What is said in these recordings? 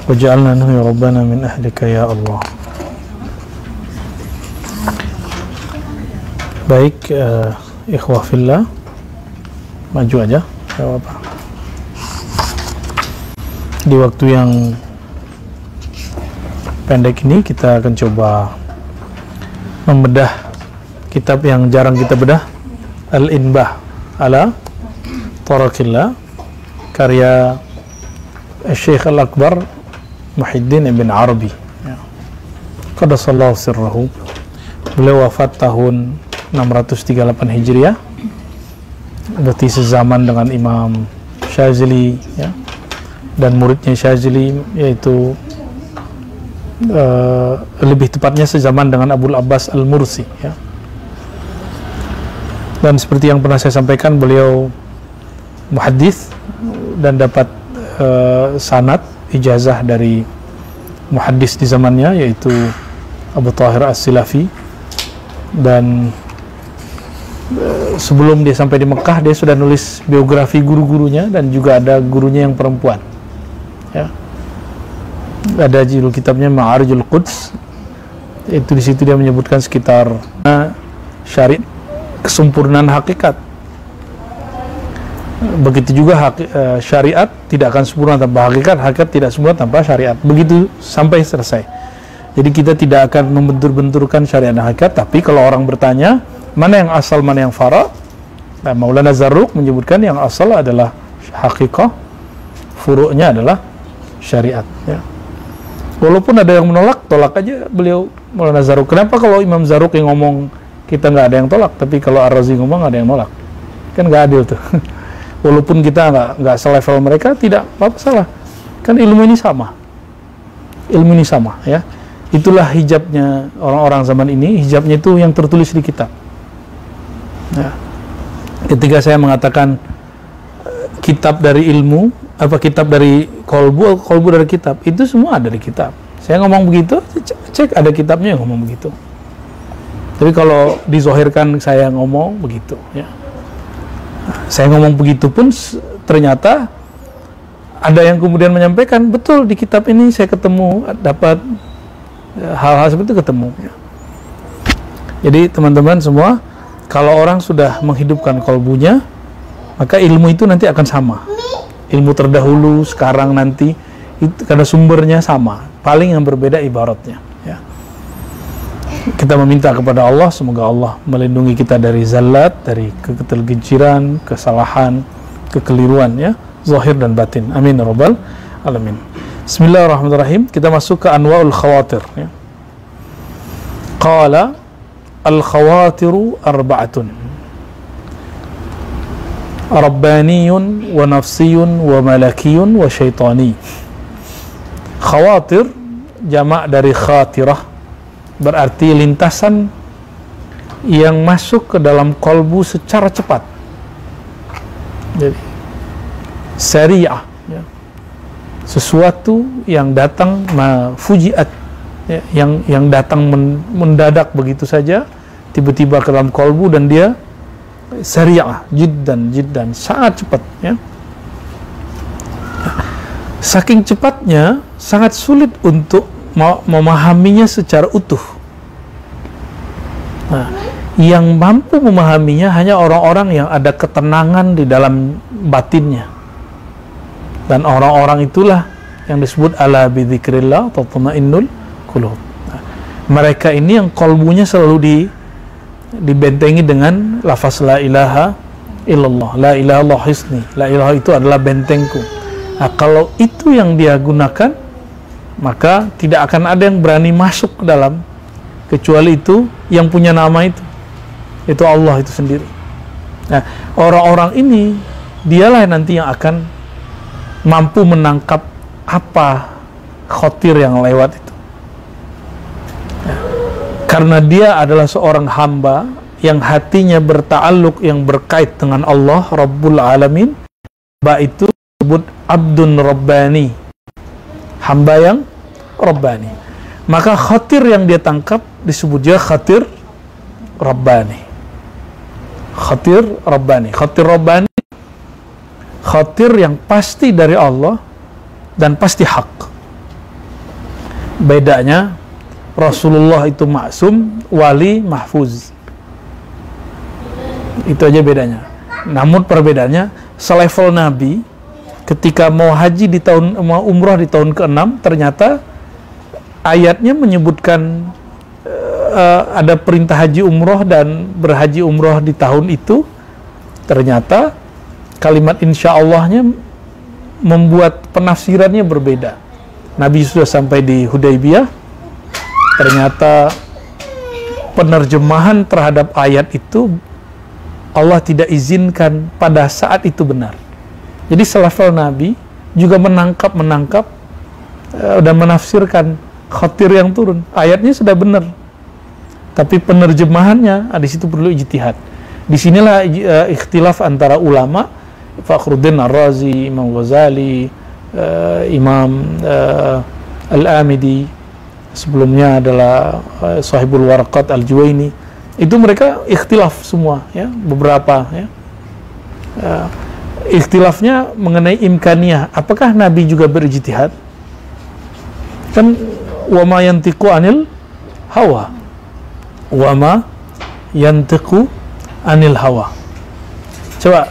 waj'alna ya Rabbana min ahlika ya Allah. Baik, ikhwah fillah, maju aja, gak apa-apa. Di waktu yang pendek ini kita akan coba membedah kitab yang jarang kita bedah, Al-Inbah ala Tarakillah, karya Syekh Al-Akbar Muhyiddin Ibn Arabi, Qaddasallahu sirrahu. Beliau wafat tahun 638 Hijriah, berarti sezaman dengan Imam Syazili, ya, dan muridnya Syazili, yaitu lebih tepatnya sezaman dengan Abul Abbas Al-Mursi, ya. Dan seperti yang pernah saya sampaikan, beliau muhaddits dan dapat sanad ijazah dari muhaddits di zamannya, yaitu Abu Thahir As-Silafi. Dan sebelum dia sampai di Mekah, dia sudah nulis biografi guru-gurunya, dan juga ada gurunya yang perempuan, ya. Ada judul kitabnya Ma'arijul Quds. Itu di situ dia menyebutkan sekitar syariat, kesempurnaan hakikat. Begitu juga syariat tidak akan sempurna tanpa hakikat, hakikat tidak sempurna tanpa syariat. Begitu sampai selesai. Jadi kita tidak akan membentur-benturkan syariat dan hakikat. Tapi kalau orang bertanya mana yang asal, mana yang fara', nah, Maulana Zarruq menyebutkan yang asal adalah hakikah, furu'nya adalah syariat, ya. Walaupun ada yang menolak, tolak aja beliau Maulana Zarruq. Kenapa kalau Imam Zarruq yang ngomong kita nggak ada yang tolak, tapi kalau Ar-Razi ngomong ada yang nolak? Kan nggak adil tuh. Walaupun kita nggak selevel mereka, tidak apa-apa, salah. Kan ilmu ini sama, ya. Itulah hijabnya orang-orang zaman ini. Hijabnya itu yang tertulis di kitab, ya. Ketika saya mengatakan kitab dari ilmu, apa kitab dari kolbu, kolbu dari kitab, itu semua ada di kitab. Saya ngomong begitu, cek ada kitabnya yang ngomong begitu. Tapi kalau dizohirkan saya ngomong begitu, ya. Saya ngomong begitu pun ternyata ada yang kemudian menyampaikan, betul di kitab ini saya ketemu, dapat hal-hal seperti itu, ketemu, ya. Jadi teman-teman semua, kalau orang sudah menghidupkan kolbunya, maka ilmu itu nanti akan sama. Ilmu terdahulu, sekarang, nanti, itu karena sumbernya sama. Paling yang berbeda ibaratnya, ya. Kita meminta kepada Allah, semoga Allah melindungi kita dari zallat, dari ketergelinciran, kesalahan, kekeliruan, ya, zahir dan batin. Amin ya rabbal alamin. Bismillahirrahmanirrahim. Kita masuk ke anwa'ul khawatir, ya. Qala al-khawatiru arba'atun, rabbaniyun wa nafsiyun wa malakiyun wa syaitani. Khawatir jamak dari khatirah, berarti lintasan yang masuk ke dalam kolbu secara cepat. Jadi syariah, ya. Sesuatu yang datang fujiat, ya, yang datang mendadak begitu saja, tiba-tiba ke dalam kolbu, dan dia syariah, jiddan, sangat cepat, ya. Saking cepatnya, sangat sulit untuk memahaminya secara utuh. Nah, yang mampu memahaminya hanya orang-orang yang ada ketenangan di dalam batinnya. Dan orang-orang itulah yang disebut ala bidzikrillah tatma'innul qulub. Nah, mereka ini yang kolbunya selalu dibentengi dengan lafaz la ilaha illallah, la ilaha illallah hisni, la ilaha itu adalah bentengku. Nah, kalau itu yang dia gunakan, maka tidak akan ada yang berani masuk ke dalam, kecuali itu yang punya nama itu Allah itu sendiri. Nah, orang-orang ini dialah nanti yang akan mampu menangkap apa khotir yang lewat itu. Nah, karena dia adalah seorang hamba yang hatinya berta'alluq, yang berkait dengan Allah Rabbul Alamin. Hamba itu disebut Abdun Rabbani, hamba yang Rabbani. Maka khatir yang dia tangkap disebut dia khatir Rabbani. Khatir Rabbani. Khatir Rabbani, khatir yang pasti dari Allah dan pasti hak. Bedanya Rasulullah itu maksum, wali mahfuz. Itu aja bedanya. Namun perbedaannya, selevel Nabi ketika mau umrah di tahun ke-6, ternyata ayatnya menyebutkan ada perintah haji umroh dan berhaji umroh di tahun itu. Ternyata kalimat insya Allahnya membuat penafsirannya berbeda. Nabi sudah sampai di Hudaybiyah, ternyata penerjemahan terhadap ayat itu Allah tidak izinkan pada saat itu benar. Jadi selevel Nabi juga menangkap dan menafsirkan khatir yang turun. Ayatnya sudah benar, tapi penerjemahannya di situ perlu ijtihad. Disinilah ikhtilaf antara ulama, Fakhruddin Ar-Razi, Imam Ghazali, Imam Al-Amidi, sebelumnya adalah Sahibul Warqat Al-Juwaini. Itu mereka ikhtilaf semua, ya, beberapa, ya. Ikhtilafnya mengenai imkaniyah. Apakah Nabi juga berijtihad? Kan wa ma yantiqu anil hawa. Wa ma yantiqu anil hawa. Coba,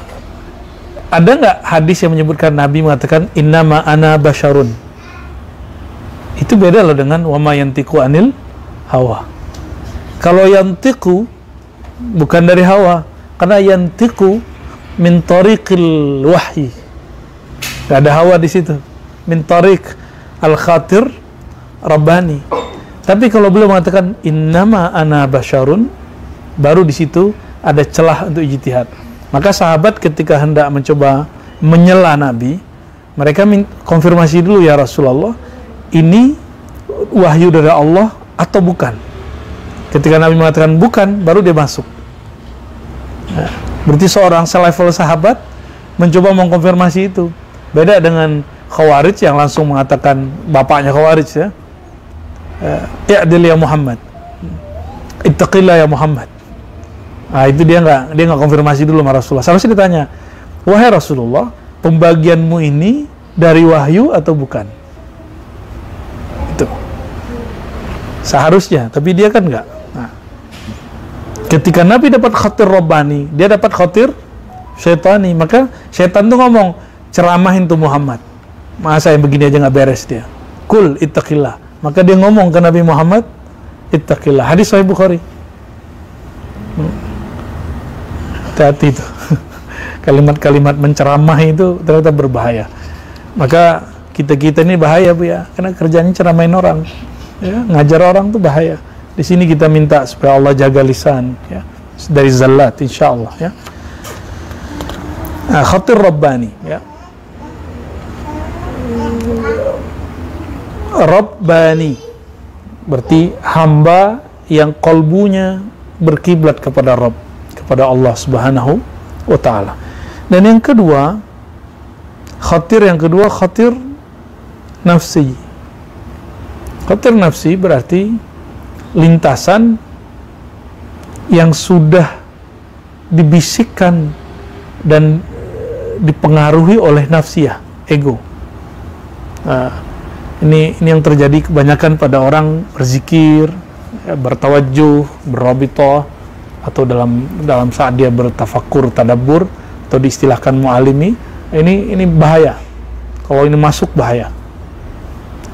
ada nggak hadis yang menyebutkan Nabi mengatakan innama ana basyarun? Itu beda loh dengan wa ma yantiqu anil hawa. Kalau yantiqu bukan dari hawa, karena yantiqu min tariqil wahyi. Gak ada hawa di situ. Min tariq al-khatir rabbani. Tapi kalau beliau mengatakan innama ana basyarun, baru di situ ada celah untuk ijtihad. Maka sahabat ketika hendak mencoba menyela Nabi, mereka konfirmasi dulu, ya Rasulullah, ini wahyu dari Allah atau bukan? Ketika Nabi mengatakan bukan, baru dia masuk. Nah, berarti seorang selevel sahabat mencoba mengkonfirmasi itu. Beda dengan Khawarij yang langsung mengatakan, bapaknya Khawarij, ya, i'dil ya Muhammad, ittaqillah ya Muhammad. Nah, itu dia nggak konfirmasi dulu sama Rasulullah. Seharusnya ditanya, wahai Rasulullah, pembagianmu ini dari wahyu atau bukan? Itu seharusnya, tapi dia kan nggak. Nah, ketika Nabi dapat khatir Rabbani, dia dapat khatir syaitani, maka syaitan tuh ngomong, ceramahin tuh Muhammad, masa yang begini aja nggak beres dia. Kul ittaqillah. Maka dia ngomong ke Nabi Muhammad, ittaqillah. Hadis Sahih Bukhari. Hati-hati itu. Kalimat-kalimat menceramah itu ternyata berbahaya. Maka kita ini bahaya, Bu, ya, karena kerjanya ceramahin orang, ya, ngajar orang tuh bahaya. Di sini kita minta supaya Allah jaga lisan, ya, dari zallat, insya Allah, ya. Nah, khatir Rabbani, ya. Rabbani berarti hamba yang kolbunya berkiblat kepada Rabb, kepada Allah Subhanahu wa ta'ala. Dan yang kedua, khatir nafsi. Khatir nafsi berarti lintasan yang sudah dibisikkan dan dipengaruhi oleh nafsiyah, ego. Ini yang terjadi kebanyakan pada orang berzikir, ya, bertawajjuh, berrabithah, atau dalam saat dia bertafakur, tadabbur, atau diistilahkan mu'alimi. Ini bahaya. Kalau ini masuk, bahaya.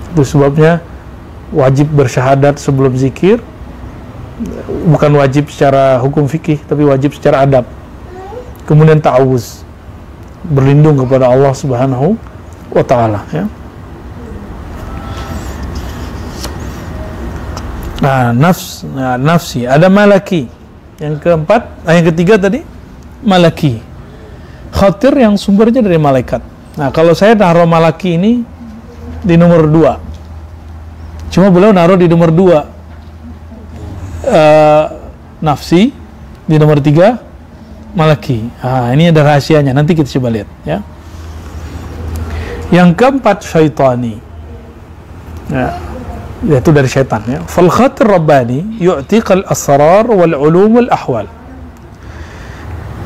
Itu sebabnya wajib bersyahadat sebelum zikir, bukan wajib secara hukum fikih, tapi wajib secara adab. Kemudian ta'awuz, berlindung kepada Allah Subhanahu wa ta'ala, ya. Nah, nafsi, ada malaki. Yang keempat, yang ketiga tadi malaki. Khatir yang sumbernya dari malaikat. Nah, kalau saya naruh malaki ini di nomor 2. Cuma beliau naruh di nomor 2 nafsi, di nomor 3 malaki. Ini ada rahasianya, nanti kita coba lihat, ya. Yang keempat syaitani, ya, yaitu dari syaitan, ya. Fal khatir rabbani yu'tiqal asrar wal ulum wal ahwal.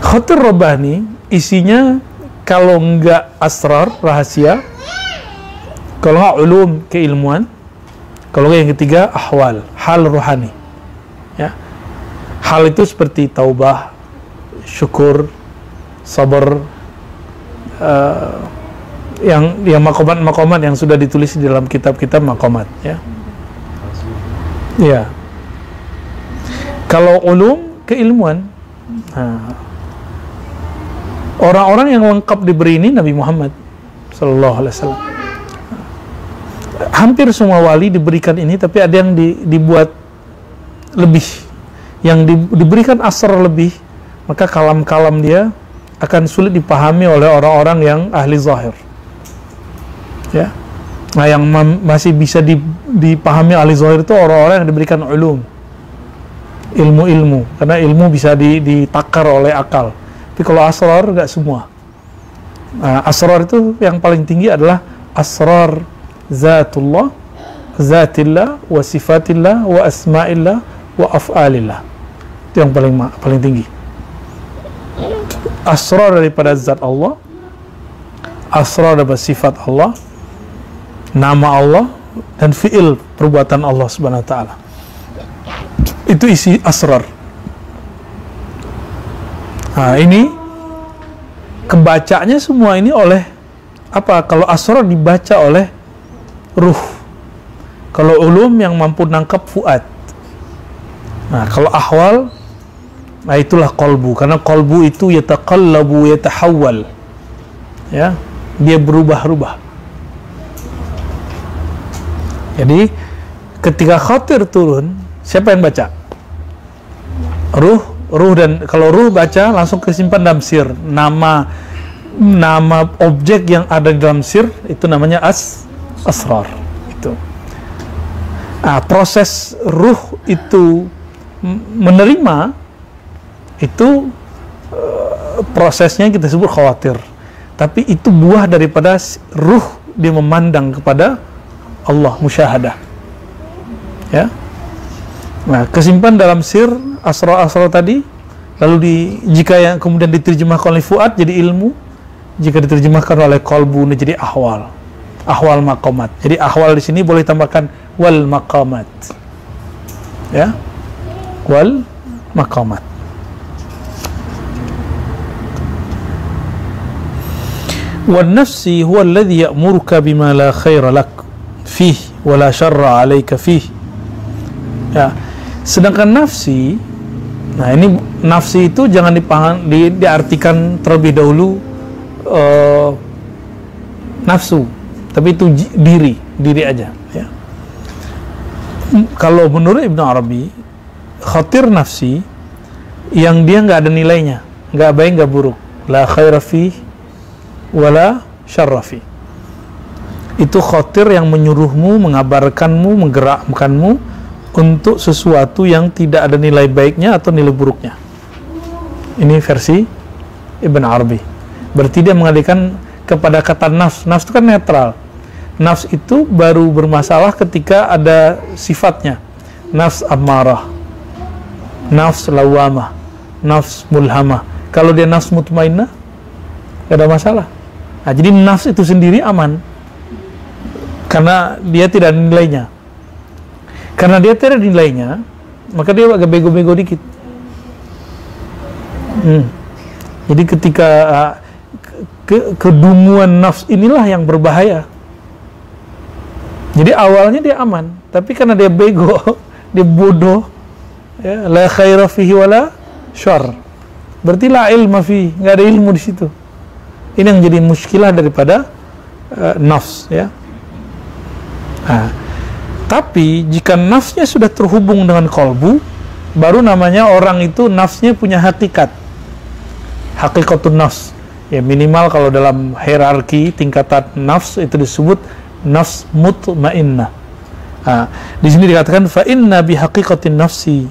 Khatir rabbani isinya kalau enggak asrar, rahasia, kalau enggak ulum, keilmuan, Kalau yang ketiga ahwal, hal rohani. Ya. Hal itu seperti taubah, syukur, sabar, yang makomat yang sudah ditulis di dalam kitab-kitab makomat, ya. Ya. Kalau ulum, keilmuan. Orang-orang yang lengkap diberi ini Nabi Muhammad sallallahu alaihi wasallam. Hampir semua wali diberikan ini, tapi ada yang dibuat lebih, yang diberikan asrar lebih, maka kalam-kalam dia akan sulit dipahami oleh orang-orang yang ahli zahir. Ya. Nah, yang masih bisa dipahami ahli zahir itu orang-orang yang diberikan ulum, ilmu-ilmu, karena ilmu bisa ditakar oleh akal. Tapi kalau asrar enggak semua. Nah, asrar itu yang paling tinggi adalah asrar zatullah, zatillah, wa sifatillah, wa asma'illah, wa af'alillah. Itu yang paling tinggi. Asrar daripada zat Allah, asrar daripada sifat Allah, nama Allah, dan fi'il perbuatan Allah subhanahu wa ta'ala. Itu isi asrar. Nah, ini kebacanya semua ini oleh apa? Kalau asrar dibaca oleh ruh, kalau ulum yang mampu nangkap fuad. Nah, kalau ahwal, nah itulah qalbu, karena qalbu itu yataqallabu, yatahawwal, ya, dia berubah-ubah. Jadi ketika khatir turun, siapa yang baca? Ruh, dan kalau ruh baca langsung kesimpan dalam sir. Nama objek yang ada di dalam sir itu namanya asrar. Itu. Nah, proses ruh itu menerima itu prosesnya kita sebut khawatir. Tapi itu buah daripada ruh dia memandang kepada Allah, musyahadah. Ya. Nah, kesimpan dalam sir asrar tadi, lalu jika yang kemudian diterjemahkan oleh fuad jadi ilmu, jika diterjemahkan oleh qalbu jadi ahwal maqamat. Jadi ahwal di sini boleh tambahkan wal maqamat, ya, wal maqamat. Wan nafsi huwa alladhi ya'muruka bima la khaira lak fih wa la syarra 'alaika fih. Ya, sedangkan nafsi, nah ini nafsi itu jangan diartikan terlebih dahulu nafsu, tapi itu diri aja, ya. Kalau menurut Ibn Arabi, khatir nafsi yang dia nggak ada nilainya, nggak baik nggak buruk, la khaira fi wala syarra fi. Itu khatir yang menyuruhmu, mengabarkanmu, menggerakkanmu untuk sesuatu yang tidak ada nilai baiknya atau nilai buruknya. Ini versi Ibn Arabi. Berarti dia mengalihkan kepada kata nafs. Nafs itu kan netral. Nafs itu baru bermasalah ketika ada sifatnya. Nafs ammarah, nafs lawamah, nafs mulhamah. Kalau dia nafs mutmainnah, tidak ada masalah. Nah, jadi nafs itu sendiri aman, karena dia tidak ada nilainya. Karena dia tidak ada nilainya, maka dia agak bego-bego dikit. Jadi ketika kedunguan nafs inilah yang berbahaya. Jadi awalnya dia aman, tapi karena dia bego, dia bodoh, ya, la khaira fihi wala syarr. Berarti la ilma fihi, nggak ada ilmu di situ. Ini yang jadi muskilah daripada nafs, ya. Nah, tapi jika nafsnya sudah terhubung dengan qalbu, baru namanya orang itu nafsnya punya hakikat, hakikatun nafs. Ya, minimal kalau dalam hierarki tingkatan nafs itu disebut nafs mutmainnah. Nah, di sini dikatakan fa inna bi haqiqatin nafsi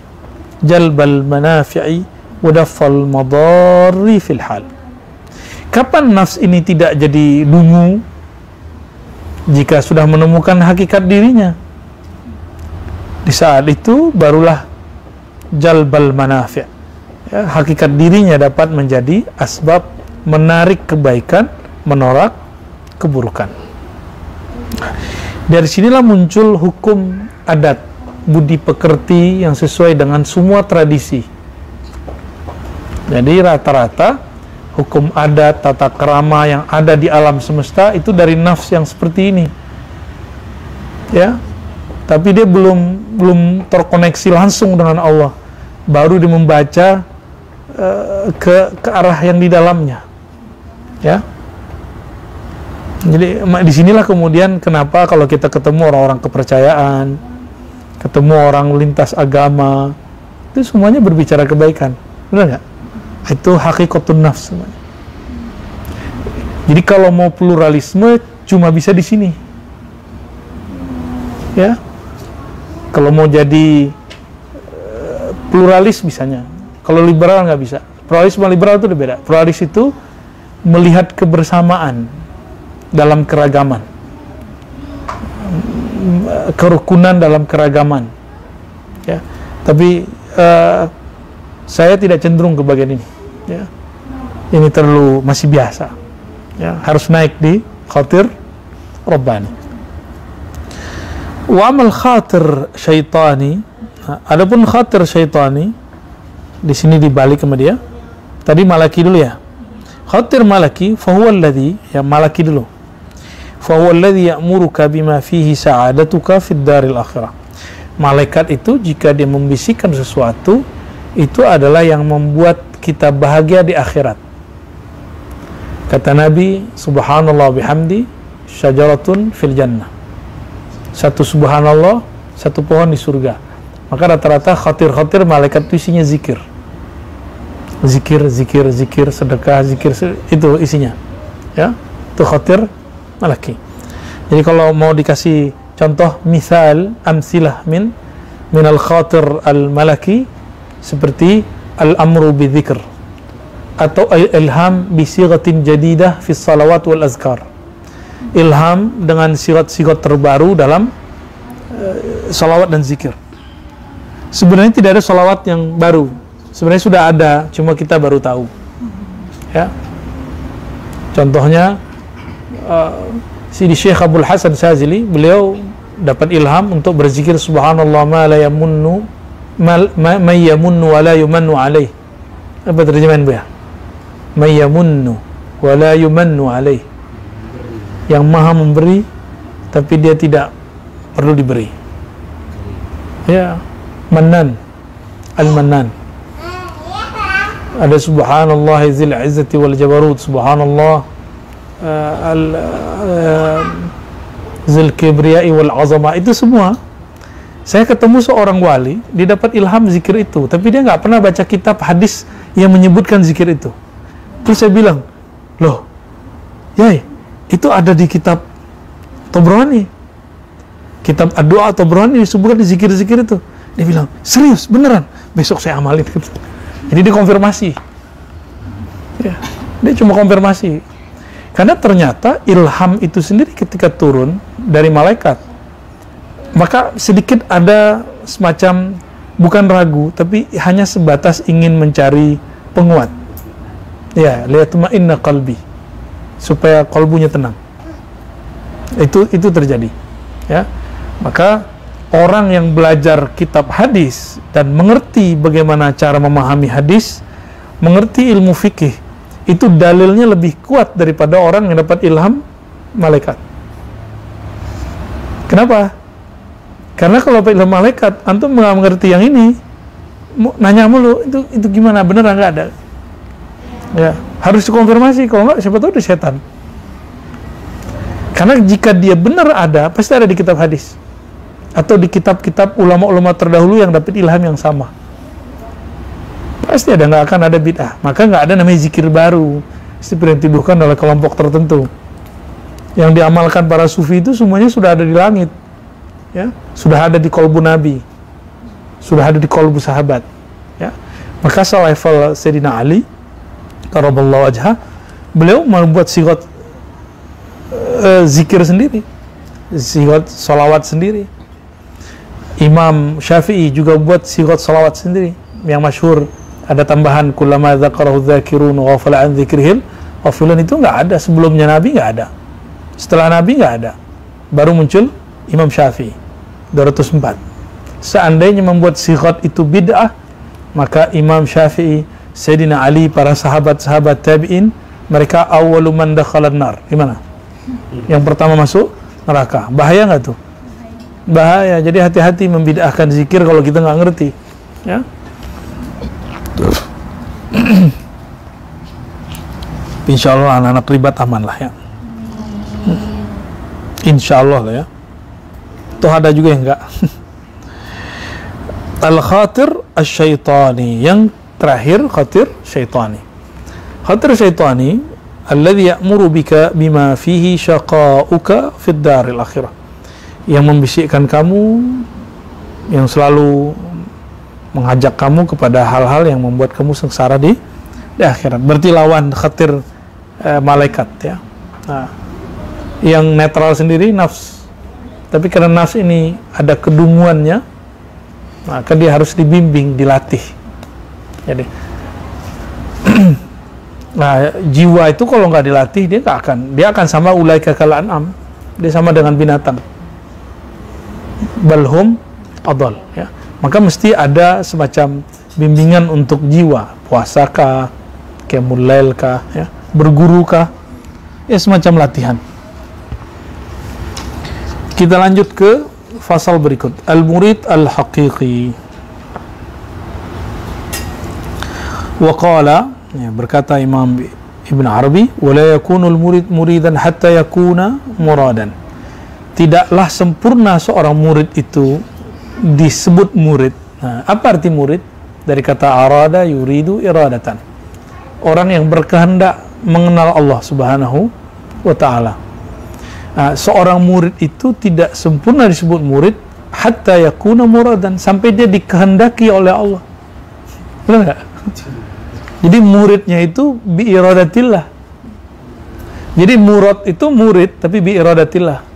jalbal manafi'i wa dafal madarri fil hal. Kapan nafs ini tidak jadi dungu? Jika sudah menemukan hakikat dirinya. Di saat itu barulah jalbal manafi'. Ya, hakikat dirinya dapat menjadi asbab menarik kebaikan, menolak keburukan. Dari sinilah muncul hukum adat, budi pekerti yang sesuai dengan semua tradisi. Jadi rata-rata hukum adat, tata krama yang ada di alam semesta itu dari nafs yang seperti ini. Ya. Tapi dia belum terkoneksi langsung dengan Allah. Baru dia membaca ke arah yang di dalamnya. Ya. Jadi disinilah kemudian kenapa kalau kita ketemu orang-orang kepercayaan, ketemu orang lintas agama, itu semuanya berbicara kebaikan, benar nggak? Itu hakikatun nafs semuanya. Jadi kalau mau pluralisme cuma bisa di sini, ya. Kalau mau jadi pluralis bisanya, kalau liberal nggak bisa. Pluralis sama liberal itu beda. Pluralis itu melihat kebersamaan dalam keragaman, kerukunan dalam keragaman, ya. Tapi saya tidak cenderung ke bagian ini, ya. Ini terlalu masih biasa, ya. Harus naik di khatir rabbani. Wa amal khatir syaitani, adapun khatir syaitani di sini dibalik sama dia. Tadi malaki dulu ya. Khatir malaki, fahuwa alladhi, ya malaki dulu. Fahuwa alladhi ya'muruka bima fihi sa'adatuka fid daril akhirah. Malaikat itu jika dia membisikkan sesuatu, itu adalah yang membuat kita bahagia di akhirat. Kata Nabi, subhanallah bihamdi syajaratun fil jannah. Satu subhanallah, satu pohon di surga. Maka rata-rata khatir-khatir malaikat itu isinya zikir. Zikir, sedekah, itu isinya. Ya, itu khatir malaki. Jadi kalau mau dikasih contoh misal amsilah min al-khatir al-malaki seperti al-amru bidzikr atau ilham bi sighatin jadidah fi salawat wal azkar. Ilham dengan sigat-sigat terbaru dalam salawat dan zikir. Sebenarnya tidak ada salawat yang baru. Sebenarnya sudah ada, cuma kita baru tahu. Ya. Contohnya Sidi Syekh Abdul Hasan Shazili, beliau dapat ilham untuk berzikir subhanallah ma la yamunnu ma yamunnu wa la yumannu alaih. Apa terjemahan Bu ya? Ma yamunnu wa la yumannu alaih. Yang maha memberi tapi dia tidak perlu diberi. Ya, Mannan, Al-Mannan. Ada subhanallah zil izzati wal jabarut, subhanallah zil kibriyai wal azama. Itu semua saya ketemu seorang wali, dia dapat ilham zikir itu, tapi dia nggak pernah baca kitab hadis yang menyebutkan zikir itu. Terus saya bilang, loh yai, itu ada di kitab Tabrani, kitab doa Tabrani disebutkan di zikir-zikir itu. Dia bilang, serius, beneran? Besok saya amalin. Jadi dia konfirmasi, ya, dia cuma konfirmasi. Karena ternyata ilham itu sendiri ketika turun dari malaikat, maka sedikit ada semacam bukan ragu, tapi hanya sebatas ingin mencari penguat. Ya, liyatma'inna qalbi, supaya kalbunya tenang. Itu terjadi. Ya, maka orang yang belajar kitab hadis dan mengerti bagaimana cara memahami hadis, mengerti ilmu fikih, itu dalilnya lebih kuat daripada orang yang dapat ilham malaikat. Kenapa? Karena kalau ilham malaikat, antum nggak mengerti yang ini, nanya mulu, itu gimana, bener nggak ada? Ya, harus dikonfirmasi, kalau nggak siapa tahu itu setan. Karena jika dia benar ada, pasti ada di kitab hadis atau di kitab-kitab ulama-ulama terdahulu yang dapat ilham yang sama. Pasti ada, nggak akan ada bid'ah. Maka nggak ada namanya zikir baru seperti yang dituduhkan oleh kelompok tertentu. Yang diamalkan para sufi itu semuanya sudah ada di langit, ya, sudah ada di kolbu Nabi, sudah ada di kolbu sahabat. Ya, maka selevel Sayyidina Ali, karamallahu wajhah, beliau membuat sigat zikir sendiri, sigat salawat sendiri. Imam Syafi'i juga buat sigat salawat sendiri yang masyhur, ada tambahan kullama dzakarahu dzakirun wa ghafala an dzikrihil ghafilan. Itu nggak ada sebelumnya Nabi, nggak ada, setelah Nabi nggak ada, baru muncul Imam Syafi'i. 204. Seandainya membuat sighat itu bid'ah, maka Imam Syafi'i, Sayyidina Ali, para sahabat-sahabat tabi'in, mereka awwalu man dakhalan nar. Gimana? Yang pertama masuk neraka. Bahaya nggak tuh? Bahaya. Jadi hati-hati membid'ahkan zikir kalau kita nggak ngerti. Ya. Insya Allah anak-anak ribat aman lah ya. Insya Allah lah ya. Toh ada juga yang enggak. Al-khatir asy-syaitani, yang terakhir khatir syaitani. Khatir syaitani alladhi ya'muru bika bima fihi syaqa'uka fid daril akhirah, yang membisikkan kamu, yang selalu mengajak kamu kepada hal-hal yang membuat kamu sengsara di akhirat. Berarti lawan khatir malaikat ya. Nah, yang netral sendiri nafs. Tapi karena nafs ini ada kedunguannya, maka dia harus dibimbing, dilatih. Jadi nah, jiwa itu kalau nggak dilatih dia akan sama ulaika kal an'am, dia sama dengan binatang. Balhum adall ya. Maka mesti ada semacam bimbingan untuk jiwa, puasakah, qiyamul lail kah ya, berguru kah, ya semacam latihan. Kita lanjut ke fasal berikut, al-murid al-haqiqi. Wa qala, ya, berkata Imam Ibn Arabi, wa la yakunu al-murid muridan hatta yakuna muradan. Tidaklah sempurna seorang murid itu disebut murid. Nah, apa arti murid? Dari kata arada yuridu iradatan. Orang yang berkehendak mengenal Allah Subhanahu wa ta'ala. Nah, seorang murid itu tidak sempurna disebut murid hatta yakuna muradan, sampai dia dikehendaki oleh Allah. Benar enggak? Jadi muridnya itu bi iradatillah. Jadi murad itu murid tapi bi iradatillah.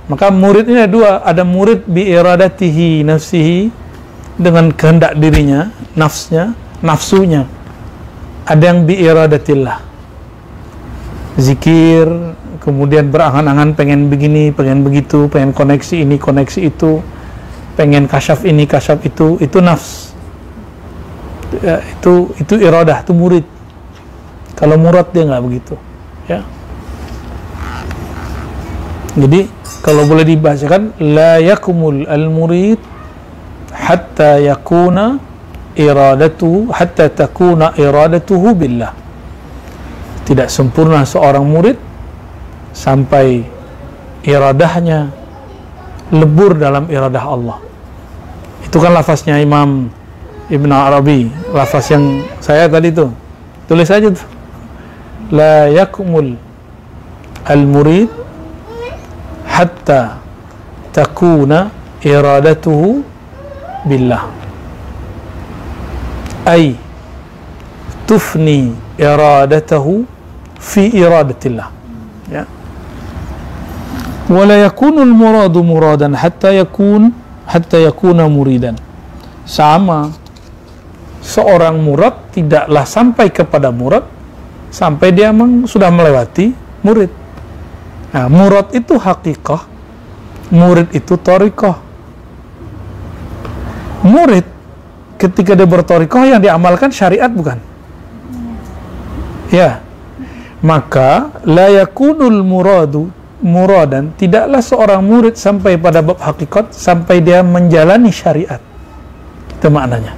Maka murid ini ada dua, ada murid bi iradatihi nafsihi, dengan kehendak dirinya, nafsunya. Ada yang bi iradatillah, zikir, kemudian berangan-angan pengen begini, pengen begitu, pengen koneksi ini, koneksi itu, pengen kasyaf ini, kasyaf itu nafs. Ya, itu iradah, itu murid. Kalau murad dia nggak begitu, ya. Jadi kalau boleh dibacakan, la yakmul al-murid hatta yakuna iradatuhu, hatta takuna iradatuhu billah. Tidak sempurna seorang murid sampai iradahnya lebur dalam iradah Allah. Itu kan lafaznya Imam Ibn Arabi, lafaz yang saya tadi itu. Tulis aja tuh. La yakmul al-murid hatta takuna iradatuhu billah, ay tufni iradatahu fi iradatillah, ya. Wala yakunu al-muradu muradan hatta yakuna muridan. Sama, seorang murad tidaklah sampai kepada murad sampai dia sudah melewati murid. Nah, murad itu hakikah, murid itu thariqah. Murid ketika dia berthariqah yang diamalkan syariat, bukan? Ya. Maka la yakunul muradu muradan, tidaklah seorang murid sampai pada bab hakikat sampai dia menjalani syariat. Itu maknanya.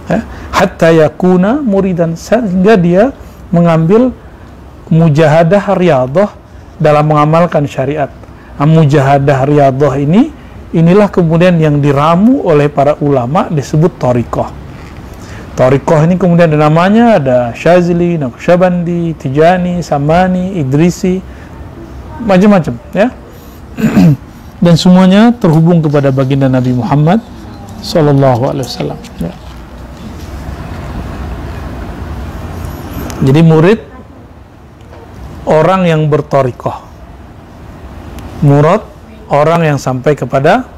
Ya. Hatta yakuna muridan, sehingga dia mengambil mujahadah riyadhah dalam mengamalkan syariat. Mujahadah riyadhah inilah kemudian yang diramu oleh para ulama disebut thariqah. Thariqah ini kemudian ada namanya, ada Syazili, Naqsyabandi, Tijani, Samani, Idrisi, macam-macam, ya. Dan semuanya terhubung kepada baginda Nabi Muhammad sallallahu alaihi wasallam, ya. Jadi murid orang yang berthariqah, murad orang yang sampai kepada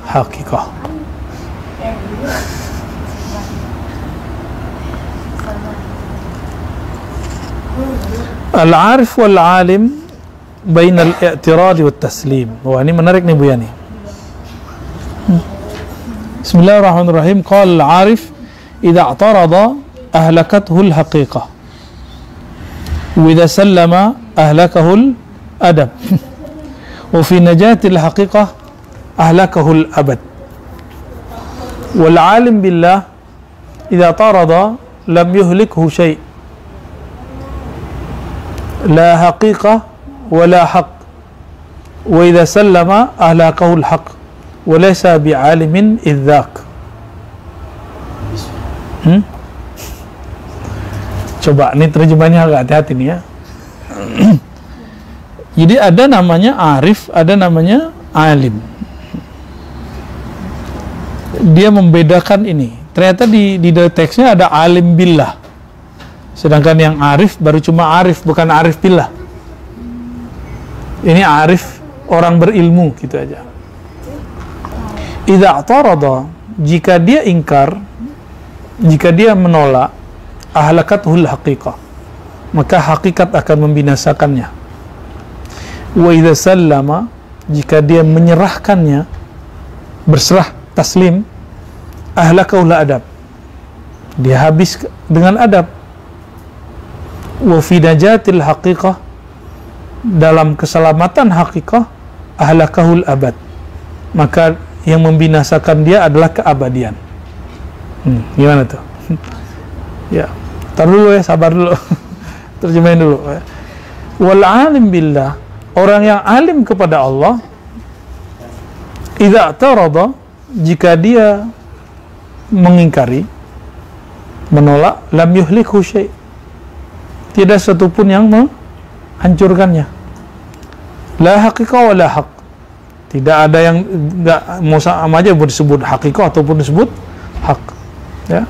hakikah. Al-arif wal-alim bain al-i'tirad wa taslim. Wah, ini menarik nih Bu Yani. Bismillahirrahmanirrahim. Qala al-arif idza i'tarada ahlakathu al-haqiqah wa idza sallama ahlakahu al-adab wa fi najati al-haqiqah ahlakahu al-abad. Wal 'alim billah idza i'tarada lam yuhlikhu syai' la haqiqah wa la haqq wa idza sallama ahlakahu al-haqq wa laysa bi'alimin idzak. Coba ini terjemahannya agak hati-hati nih ya. Jadi ada namanya arif, ada namanya alim. Dia membedakan ini. Ternyata di teksnya ada alim billah. Sedangkan yang arif baru cuma arif, bukan arif billah. Ini arif orang berilmu gitu aja. Idza i'tarada, jika dia ingkar, jika dia menolak, ahlakathul haqiqah, maka hakikat akan membinasakannya. Wa idza sallama, jika dia menyerahkannya, berserah taslim, ahlakahul adab, dia habis dengan adab. Wa fi najatil haqiqah, dalam keselamatan hakikah, ahlakahul abad, maka yang membinasakan dia adalah keabadian. Gimana tuh? Ya, tar dulu ya, sabar dulu. Terjemahin dulu. Wal alim billah, orang yang alim kepada Allah, idza i'tarada, jika dia mengingkari, menolak, lam yuhlikhu syai', tidak satu pun yang menghancurkannya. La haqiqah wa la haqq, tidak ada yang enggak mau sama aja disebut haqiqah ataupun disebut hak. Ya.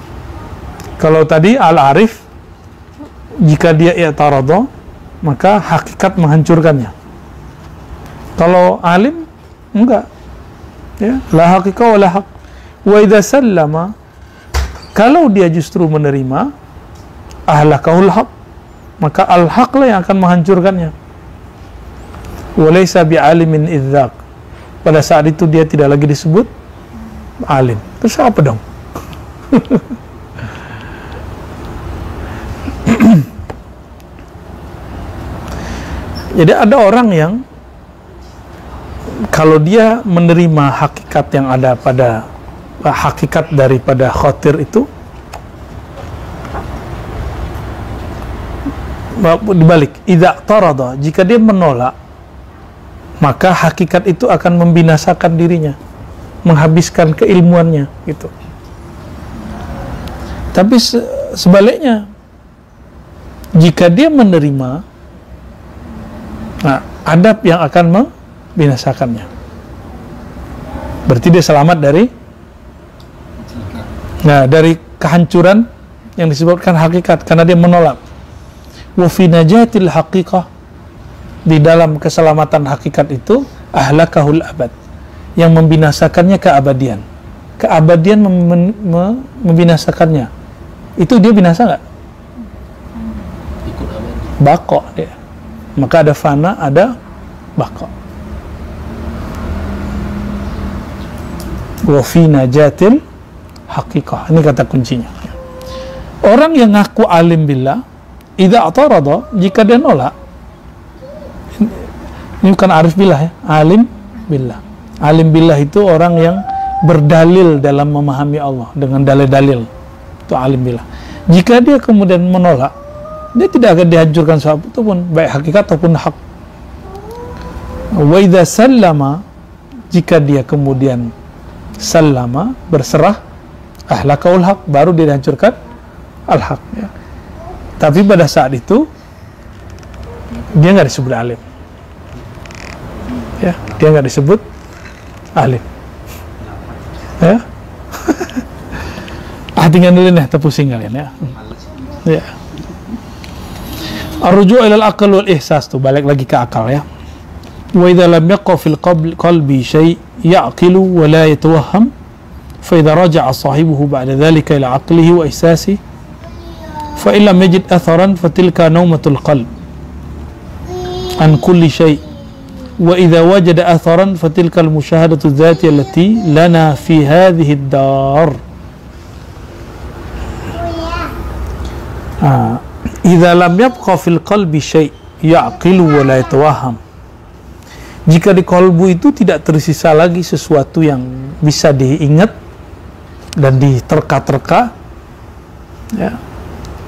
Kalau tadi al-arif, jika dia i'tarada, maka hakikat menghancurkannya. Kalau alim enggak. Ya, la haqiqah wa la haq. Wa idza sallama, kalau dia justru menerima, ahlakahul haq, maka al-haq lah yang akan menghancurkannya. Wa laysa bi'alimin idzak, pada saat itu dia tidak lagi disebut alim. Terus apa dong? Jadi ada orang yang kalau dia menerima hakikat yang ada pada hakikat daripada khatir itu, dibalik, idza i'tarada, jika dia menolak, maka hakikat itu akan membinasakan dirinya, menghabiskan keilmuannya gitu. Tapi sebaliknya, jika dia menerima, nah, adab yang akan membinasakannya. Berarti dia selamat dari kehancuran yang disebutkan hakikat, karena dia menolak. Wa fi najatil haqiqah, di dalam keselamatan hakikat itu, ahlakahul abad, yang membinasakannya keabadian. Keabadian membinasakannya. Itu dia binasa nggak? Bako dia. Maka ada fana, ada bako. Wa fi najatil haqiqah, ini kata kuncinya. Orang yang ngaku alim billah, idza i'tarada, jika dia nolak, ini bukan arif billah ya, alim billah. Alim billah itu orang yang berdalil dalam memahami Allah dengan dalil-dalil, itu alim billah. Jika dia kemudian menolak, dia tidak akan dihancurkan sesuatu pun, baik hakikat ataupun hak. Wa idza sallama, jika dia kemudian sallama, berserah, ahlakahul haq, baru dia dihancurkan al-haq ya. Tapi pada saat itu dia nggak disebut alim ya, dia nggak disebut alim ya. Tinggal dulu nih, terpusing kalian ya. Ya. Ar-ruju' ila al-aql wal ihsas, tuh balik lagi ke akal ya. Wa idza lam yaqa fil qalbi syai' ya'qilu wa la yatawahham, fa idza raja'a sahibuhu ba'da dhalika ila aqlihi wa ihsasihi fa in lam yajid atharan fa tilka nawmatul qalb an kulli syai' wa idza wajada atharan fatilkal musyahadatu dzati allati lana fi hadhihi ad-dar. Idza lam yabqa fil qalbi syai' ya'qilu wa la yatawahham. Jika di kalbu itu tidak tersisa lagi sesuatu yang bisa diingat dan diterka-terka, ya.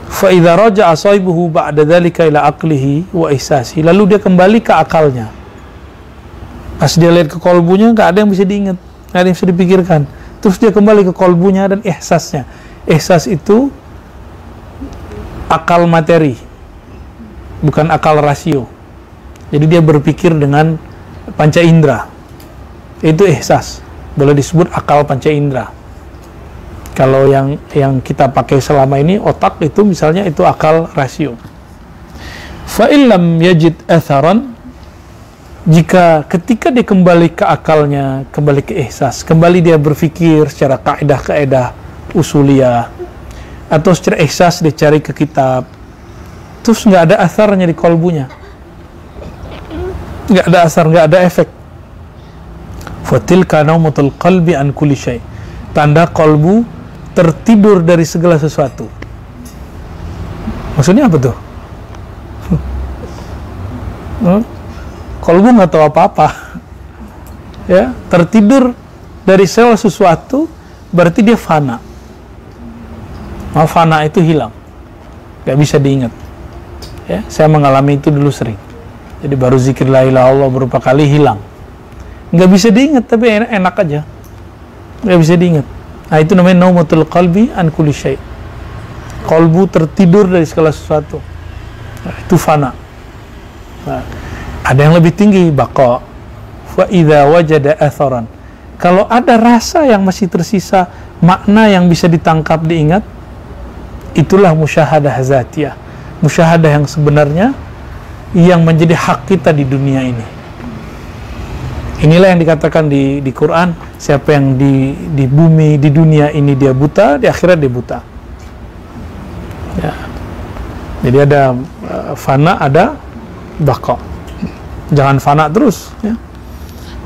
Fa idza raja'a sahibuhu ba'da dzalika ila aqlihi wa ihsasi, lalu dia kembali ke akalnya. Pas dia lihat ke kalbunya, nggak ada yang bisa diingat, nggak ada yang bisa dipikirkan. Terus dia kembali ke kalbunya dan ihsasnya. Ihsas itu akal materi, bukan akal rasio. Jadi dia berpikir dengan panca indera. Itu ihsas. Boleh disebut akal panca indera. Kalau yang kita pakai selama ini otak itu misalnya itu akal rasio. Fa illam yajid atharan, jika ketika dia kembali ke akalnya, kembali ke ihsas, kembali dia berpikir secara kaidah-kaidah usuliyah atau secara ihsas dia cari ke kitab, terus nggak ada asarnya di kalbunya, nggak ada asar, nggak ada efek. Fatilka naumatul qalbi an kulli syai', tanda kalbu tertidur dari segala sesuatu. Maksudnya apa tuh? Kalbu nggak tahu apa-apa, ya, tertidur dari segala sesuatu berarti dia fana. Fana itu hilang, nggak bisa diingat. Ya, saya mengalami itu dulu sering. Jadi baru zikir la ilaha illallah beberapa kali hilang, nggak bisa diingat, tapi enak aja, nggak bisa diingat. Nah, itu namanya naumatul qalbi an kulli syai'. Kalbu tertidur dari segala sesuatu. Nah, itu fana. Nah, ada yang lebih tinggi, baqa. Wa idza wajada atharan. Kalau ada rasa yang masih tersisa, makna yang bisa ditangkap, diingat, itulah musyahadah zatiyah. Musyahadah yang sebenarnya yang menjadi hak kita di dunia ini. Inilah yang dikatakan di Quran, siapa yang di bumi, di dunia ini dia buta, di akhirat dia buta. Ya. Jadi ada fana, ada baqa. Jangan fana terus, ya.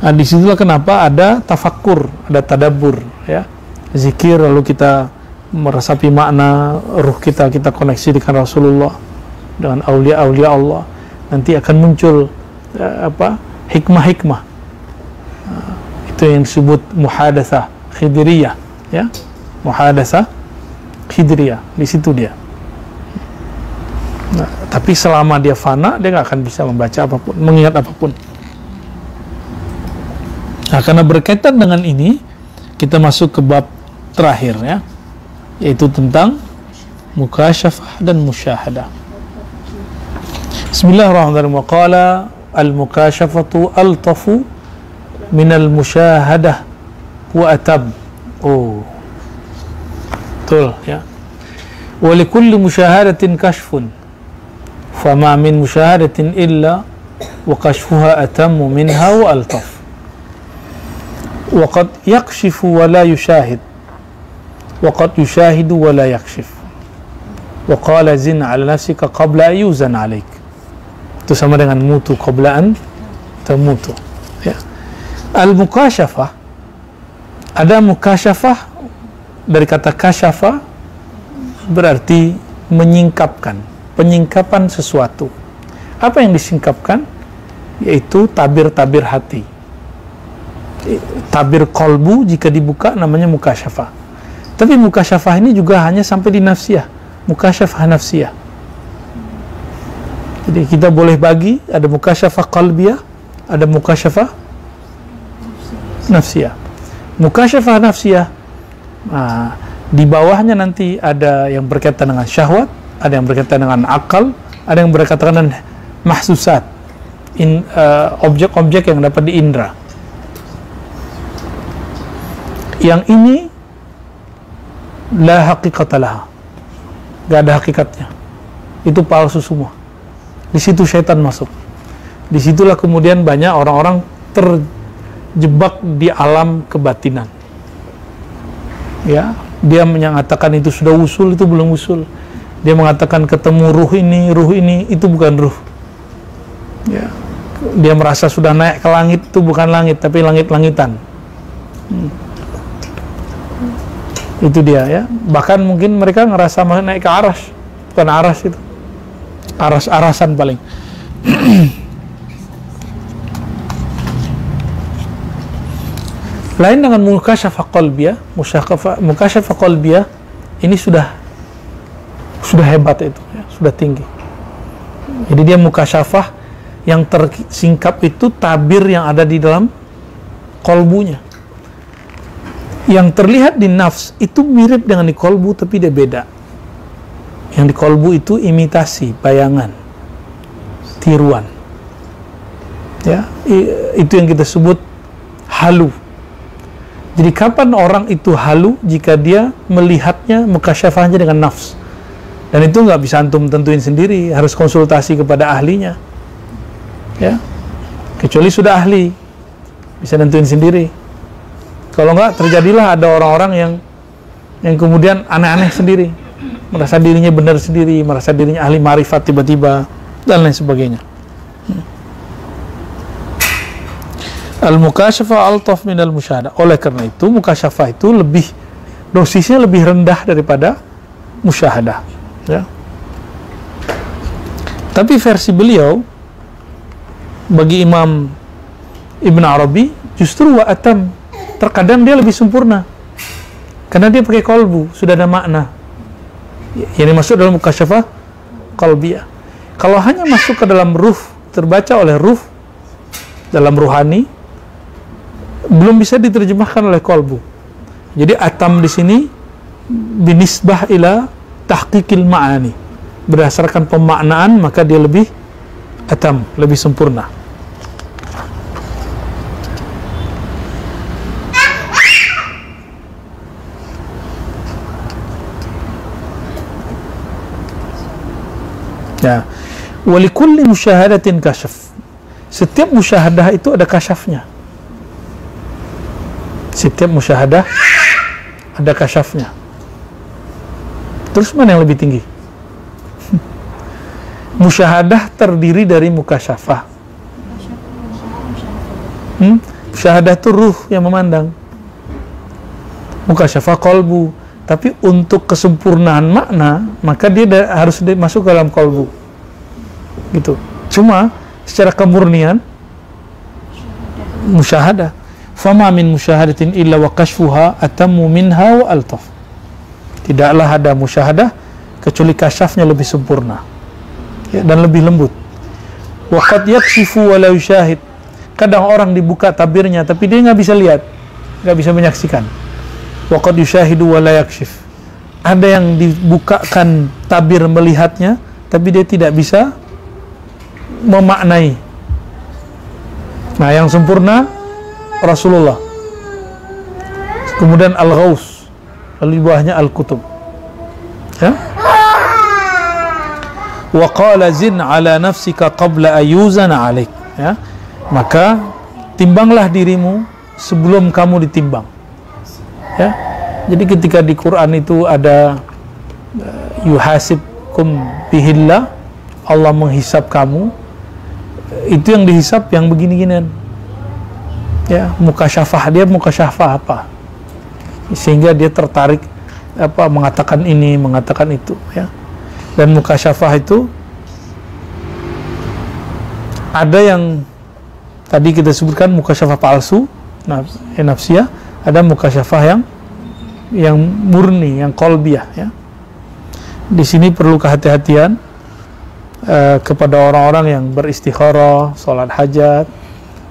Nah, disitulah kenapa ada tafakkur, ada tadabbur, ya. Zikir, lalu kita meresapi makna, ruh kita koneksi dengan Rasulullah, dengan aulia-aulia Allah. Nanti akan muncul hikmah-hikmah. Itu yang disebut muhadatsah khidriyah, ya. Muhadatsah khidriyah, di situ dia. Nah, tapi selama dia fana, dia nggak akan bisa membaca apapun, mengingat apapun. Nah, karena berkaitan dengan ini, kita masuk ke bab terakhir, ya, yaitu tentang mukasyafah dan musyahadah. Bismillahirrahmanirrahim. Qala al-mukasyafatu altafu minal musyahadah wa atab. Oh, betul, ya. Wa likulli musyahadatin kashfun, fama min musyahadatin illa wa kashfuha atammu minha wa altaf. Wa qad yakshifu wa la yushahid, wa qad yushahidu wa la yakshif. Wa qala zin ala nafsika qabla yuzan alaik. Itu sama dengan mutu qabla an tamutu, ya. Al-mukasyafah, ada mukasyafah dari kata kasyafa, berarti menyingkapkan, penyingkapan sesuatu. Apa yang disingkapkan? Yaitu tabir-tabir hati. Tabir kolbu jika dibuka namanya mukasyafah. Tapi mukasyafah ini juga hanya sampai di nafsiyah, mukasyafah nafsiyah. Jadi kita boleh bagi, ada mukasyafah qalbiyah, ada mukasyafah nafsiyah. Mukasyafah nafsiyah, nah, di bawahnya nanti ada yang berkaitan dengan syahwat, ada yang berkaitan dengan akal, ada yang berkaitan dengan mahsusat, objek-objek yang dapat diindra. Yang ini la haqiqata laha, gak ada hakikatnya, itu palsu semua. Di situ syaitan masuk. Disitulah kemudian banyak orang-orang terjebak di alam kebatinan. Ya, dia mengatakan itu sudah usul, itu belum usul. Dia mengatakan ketemu ruh ini, itu bukan ruh. Ya, dia merasa sudah naik ke langit, itu bukan langit tapi langit-langitan. Itu dia ya. Bahkan mungkin mereka ngerasa naik ke aras, bukan aras itu, aras-arasan paling. Lain dengan mukasyafah qalbiyah. Mukasyafah qalbiyah ini sudah hebat itu ya, sudah tinggi. Jadi dia mukasyafah yang tersingkap itu tabir yang ada di dalam kolbunya. Yang terlihat di nafs itu mirip dengan di kolbu tapi dia beda. Yang di kolbu itu imitasi, bayangan, tiruan. Ya, itu yang kita sebut halu. Jadi kapan orang itu halu? Jika dia melihatnya, mukasyafahnya dengan nafs. Dan itu nggak bisa antum tentuin sendiri, harus konsultasi kepada ahlinya. Ya, kecuali sudah ahli, bisa nentuin sendiri. Kalau nggak, terjadilah ada orang-orang yang kemudian aneh-aneh sendiri, merasa dirinya benar sendiri, merasa dirinya ahli marifat tiba-tiba, dan lain sebagainya. Al-mukasyafah altaf minal musyahadah. Oleh karena itu, mukasyafah itu dosisnya lebih rendah daripada musyahadah. Ya. Tapi versi beliau, bagi Imam Ibn Arabi, justru wa atam. Terkadang dia lebih sempurna. Karena dia pakai kolbu, sudah ada makna. Yang dimaksud dalam mukasyafah qalbiyah. Kalau hanya masuk ke dalam ruh, terbaca oleh ruh, dalam ruhani, belum bisa diterjemahkan oleh kolbu. Jadi atam di sini binisbah ila tahqiqil ma'ani. Berdasarkan pemaknaan maka dia lebih atam, lebih sempurna. Ya, walikulli musyahadatin kasyaf. Setiap musyahadah itu ada kasyafnya. Setiap musyahadah ada kasyafnya. Terus mana yang lebih tinggi? Musyahadah terdiri dari mukasyafah. Musyahadah itu ruh yang memandang. Mukasyafah kolbu. Tapi untuk kesempurnaan makna, maka dia harus masuk ke dalam kolbu. Gitu. Cuma secara kemurnian musyahadah. Fama min musyahadatin illa wa kashfuha atammu minha wa altaf. Tidaklah ada musyahadah kecuali kasyafnya lebih sempurna, ya, dan lebih lembut. Wa qad yakshifu wa la yushahid. Kadang orang dibuka tabirnya tapi dia nggak bisa lihat, nggak bisa menyaksikan. Wa qad yushahidu wa la yakshif. Ada yang dibukakan tabir melihatnya tapi dia tidak bisa memaknai. Nah, yang sempurna Rasulullah, kemudian Al-Ghaus, lalu di bawahnya Al-Kutub. Ya? Wa qala zin ala nafsika qabla ayuzana alaik. Ya? Maka timbanglah dirimu sebelum kamu ditimbang. Ya? Jadi ketika di Quran itu ada yuhasibkum bihillah, Allah menghisap kamu, itu yang dihisap yang begini-ginian. Ya, mukasyafah dia mukasyafah apa? Sehingga dia tertarik mengatakan ini, mengatakan itu, ya. Dan mukasyafah itu ada yang tadi kita sebutkan mukasyafah palsu, nafsiyah, ada mukasyafah yang murni, yang qalbiyah, ya. Di sini perlu kehati-hatian kepada orang-orang yang beristikharah, salat hajat,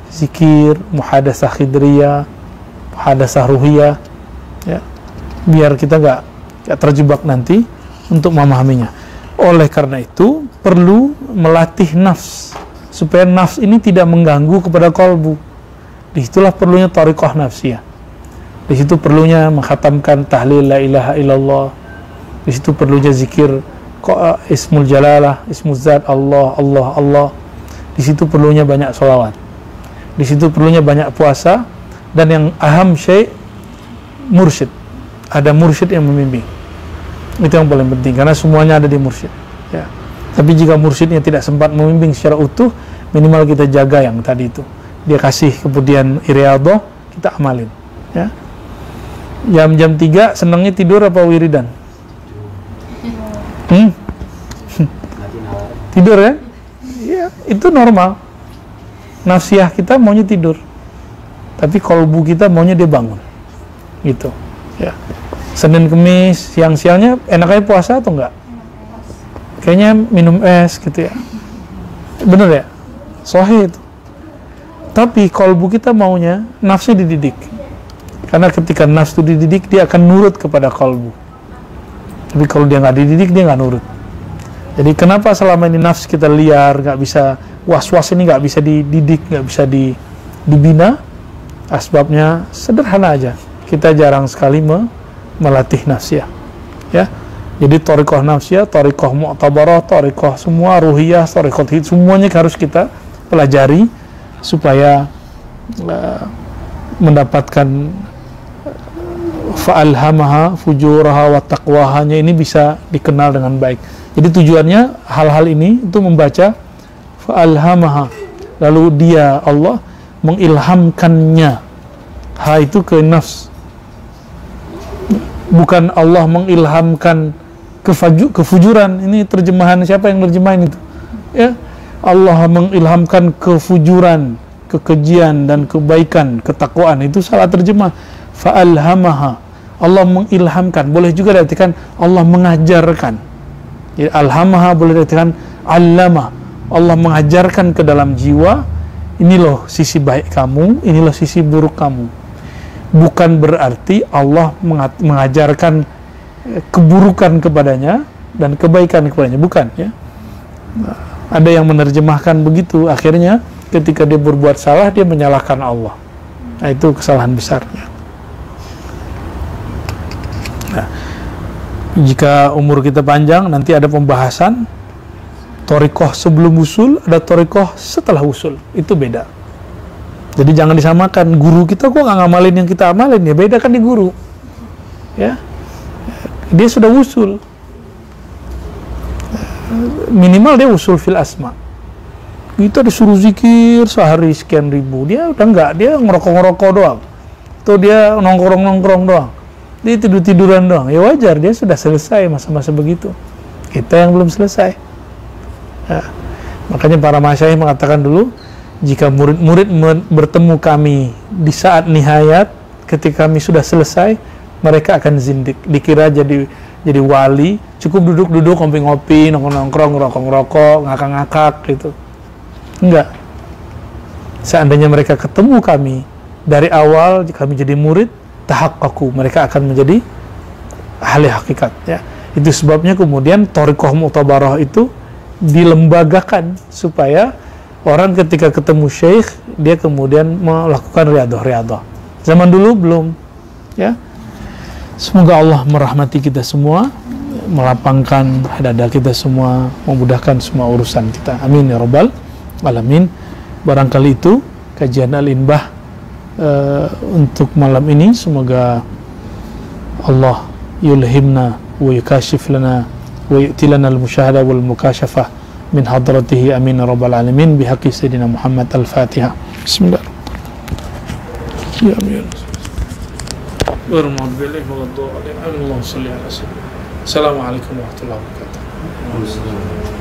zikir, muhadasah khidriyah, muhadasah ruhiyah, ya, biar kita nggak terjebak nanti untuk memahaminya. Oleh karena itu perlu melatih nafs supaya nafs ini tidak mengganggu kepada kolbu. Disitulah perlunya thariqah nafsiyah. Di situ perlunya menghatamkan tahlil la ilaha illallah. Di situ perlunya zikir ismul jalalah, ismul zat, Allah, Allah, Allah. Di situ perlunya banyak sholawat. Di situ perlunya banyak puasa, dan yang aham syai' mursyid. Ada mursyid yang membimbing. Itu yang paling penting karena semuanya ada di mursyid. Ya. Tapi jika mursyidnya tidak sempat membimbing secara utuh, minimal kita jaga yang tadi itu. Dia kasih kemudian riyadhah, kita amalin. Ya. Jam 3 senangnya tidur apa wiridan? Tidur ya? Iya, itu normal. Nafsiyah kita maunya tidur, tapi kolbu kita maunya dia bangun. Gitu. Ya. Senin Kemis, siang-siangnya enaknya puasa atau enggak? Kayaknya minum es gitu ya. Bener ya? Sahih itu. Tapi kolbu kita maunya nafsu dididik. Karena ketika nafsu dididik, dia akan nurut kepada kolbu. Tapi kalau dia nggak dididik, dia nggak nurut. Jadi kenapa selama ini nafsu kita liar, nggak bisa, was-was ini nggak bisa dididik, nggak bisa dibina? Asbabnya sederhana aja. Kita jarang sekali melatih nafsiyah. Ya. Jadi thariqah nafsiyah, thariqah mu'tabarah, thariqah semua, ruhiyah, thariqah semuanya harus kita pelajari supaya mendapatkan fa'alhamaha fujuraha wa taqwahanya ini bisa dikenal dengan baik. Jadi tujuannya hal-hal ini itu membaca fa'alhamaha, lalu dia Allah mengilhamkannya. Ha itu ke nafs, bukan Allah mengilhamkan kefujuran. Ini terjemahan siapa yang terjemahin itu? Ya, Allah mengilhamkan kefujuran, kekejian dan kebaikan, ketakwaan, itu salah terjemah. Fa'alhamaha, Allah mengilhamkan. Boleh juga diartikan Allah mengajarkan. Jadi alhamaha boleh diartikan allama, Allah mengajarkan ke dalam jiwa, ini loh sisi baik kamu, ini loh sisi buruk kamu. Bukan berarti Allah mengajarkan keburukan kepadanya dan kebaikan kepadanya, bukan ya. Ada yang menerjemahkan begitu, akhirnya ketika dia berbuat salah dia menyalahkan Allah. Nah, itu kesalahan besarnya. Nah, jika umur kita panjang, nanti ada pembahasan thariqah sebelum usul, ada thariqah setelah usul, itu beda. Jadi jangan disamakan, guru kita kok nggak ngamalin yang kita amalin, ya beda kan di guru. Ya, dia sudah usul, minimal dia usul fil asma. Kita disuruh zikir sehari sekian ribu, dia udah enggak, dia ngerokok-ngerokok doang, atau dia nongkrong-nongkrong doang, dia tidur-tiduran doang. Ya wajar, dia sudah selesai masa-masa begitu. Kita yang belum selesai. Nah, makanya para masyayikh mengatakan dulu, jika murid-murid bertemu kami di saat nihayat, ketika kami sudah selesai, mereka akan zindik, dikira jadi wali, cukup duduk-duduk, ngopi-ngopi, nongkrong-nongkrong, ngerokok-ngerokok, ngakak-ngakak gitu. Enggak. Seandainya mereka ketemu kami dari awal, kami jadi murid, tahaqqaqu, mereka akan menjadi ahli hakikat ya. Itu sebabnya kemudian thariqah mu'tabarah itu dilembagakan supaya orang ketika ketemu syekh, dia kemudian melakukan riyadhah. Zaman dulu belum, ya. Semoga Allah merahmati kita semua, melapangkan dada kita semua, memudahkan semua urusan kita. Amin ya rabbal alamin. Barangkali itu kajian Al-Inbah untuk malam ini. Semoga Allah yulhimna wa yukashif lana wa yu'tilana al-musyahada wal mukashafah min hadratihi. Amin ya rabbal alamin. Bihaqqi sayyidina Muhammad. Al-Fatihah. Bismillah. Ya amin. Assalamualaikum warahmatullahi wabarakatuh.